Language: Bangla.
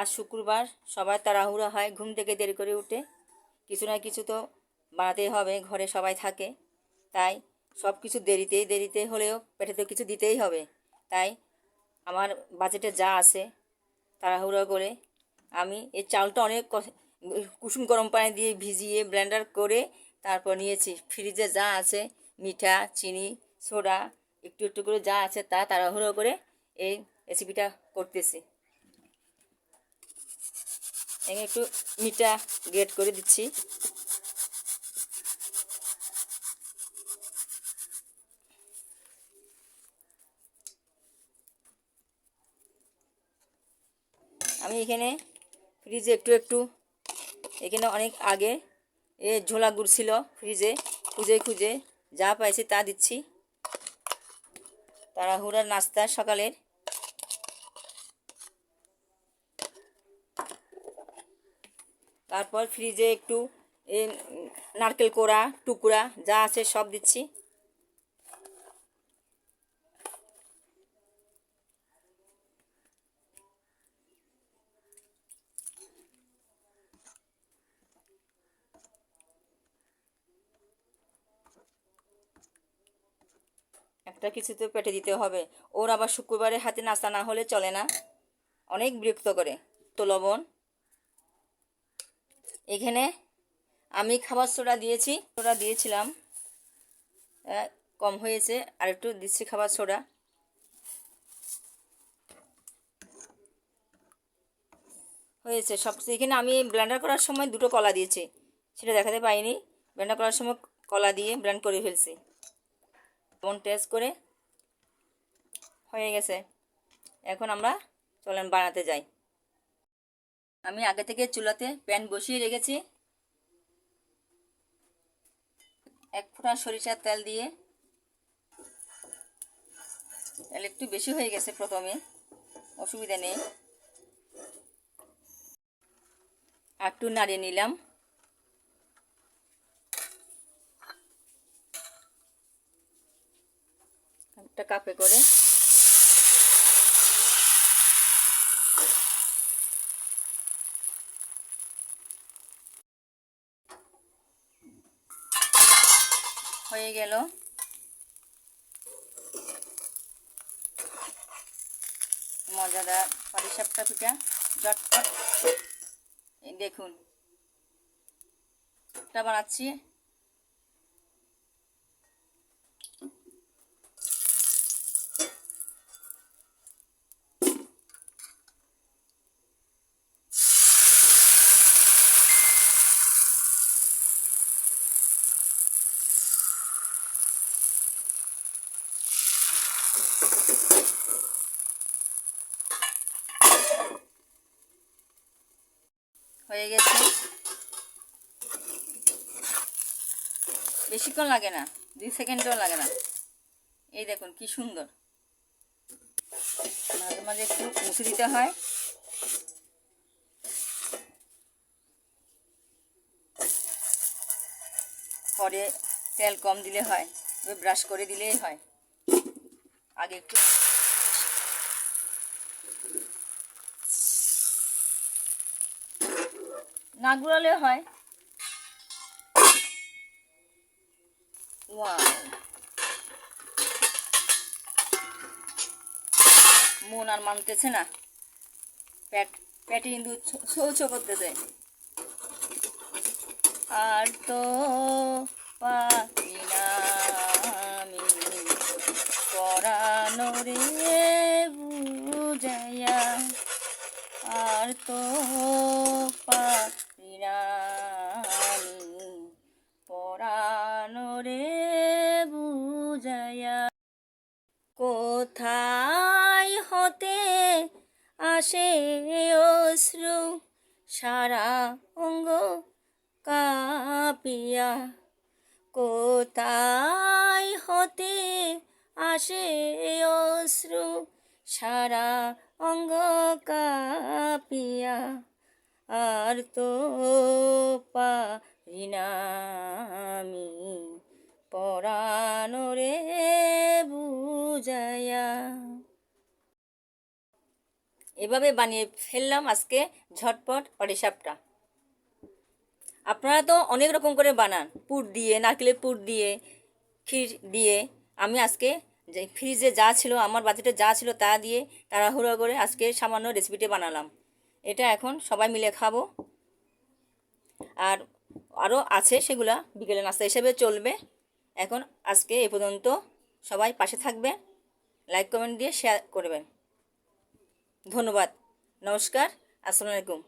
আজ শুক্রবার, সবার তাড়াহুড়া হয়, ঘুম থেকে দেরি করে উঠে কিছু না কিছু তো বানাতেই হবে, ঘরে সবাই থাকে। তাই সব কিছু দেরিতে হলেও পেটে তো কিছু দিতেই হবে। তাই আমার বাজেটে যা আছে তাড়াহুড়ো করে আমি এই চালটা অনেক কুসুম গরম পানি দিয়ে ভিজিয়ে ব্লেন্ডার করে তারপর নিয়েছি। ফ্রিজে যা আছে মিঠা, চিনি, সোডা একটু একটু করে যা আছে তা তাড়াহুড়ো করে এই রেসিপিটা করতেছি। এখানে একটু মিঠা গ্রেট করে দিচ্ছি। আমি এখানে ফ্রিজে একটু এখানে অনেক আগে ঝোলা গুড় ছিল ফ্রিজে, খুঁজে যা পাইছি তা দিচ্ছি। তাড়াহুড়ার নাস্তা সকালের। তারপর ফ্রিজে একটু নারকেল কোড়া টুকরা যা আছে সব দিচ্ছি। একটা কিছু তো পেটে দিতে হবে। ওর আবার শুক্রবারে হাতে নাস্তা না হলে চলে না, অনেক বিরক্ত করে। তো লবণ এখানে আমি খাবার সোডা দিয়েছিলাম, কম হয়েছে, আর একটু দিচ্ছি খাবার সোডা। হয়েছে সব কিছু। এখানে আমি ব্লেন্ডার করার সময় দুটো কলা দিয়েছি, সেটা দেখাতে পাইনি। ব্লেন্ডার করার সময় কলা দিয়ে ব্লেন্ড করে ফেলছি। লবণ টেস্ট করে হয়ে গেছে। এখন আমরা চলেন বানাতে যাই। আমি আগে থেকে চুলাতে প্যান বসিয়ে রেখেছি। এক ফোঁটা সরিষার তেল দিয়ে, তেল একটু বেশি হয়ে গেছে প্রথমে, অসুবিধা নেই। আর একটু নাড়িয়ে নিলাম। একটা কাপে করে হয়ে গেল। মজাদার পাটিসাপটা পিঠা ঝটপট। এই দেখুন একটা বানাচ্ছি। হয়ে গেছে, বেশিক্ষণ লাগে না, 2 সেকেন্ডও লাগে না। এই দেখুন কি সুন্দর। মাঝে মাঝে একটু মুছে দিতে হয়। পরে তেল কম দিলে হয়, ব্রাশ করে দিলেই হয়। আগে একটু না গুঁড়ালে হয়। ওয়াও, মন আর মানতেছে না, পেটে কিন্তু ছো করতেছে। আর তো পারি না আমি পরানো রে বুঝাইয়া, আর তো পারি না আমি পরানো রে বুঝাইয়া। কোথায় হতে আসে অশ্রু সারা অঙ্গ কাঁপিয়া, কোথায় হতে আসে অশ্রু সারা অঙ্গ কাঁপিয়া, আর তো পারি না আমি পরানো রে বুঝাইয়া। এভাবে বানিয়ে ফেললাম আজকে ঝটপট পাটিসাপটা। আপনারা তো অনেক রকম করে বানান, পুর দিয়ে, নারকেলের পুর দিয়ে, ক্ষীর দিয়ে। আমি আজকে যে ফ্রিজে যা ছিল, আমার বাজেটে যা ছিল তা দিয়ে তাড়াহুড়ো করে আজকে সামান্য রেসিপিটি বানালাম। এটা এখন সবাই মিলে খাবো। আর আরও আছে, সেগুলা বিকেলে নাস্তা হিসেবে চলবে। এখন আজকে এ পর্যন্ত। সবাই পাশে থাকবেন, লাইক কমেন্ট দিয়ে শেয়ার করবেন। ধন্যবাদ। নমস্কার। আসসালামু আলাইকুম।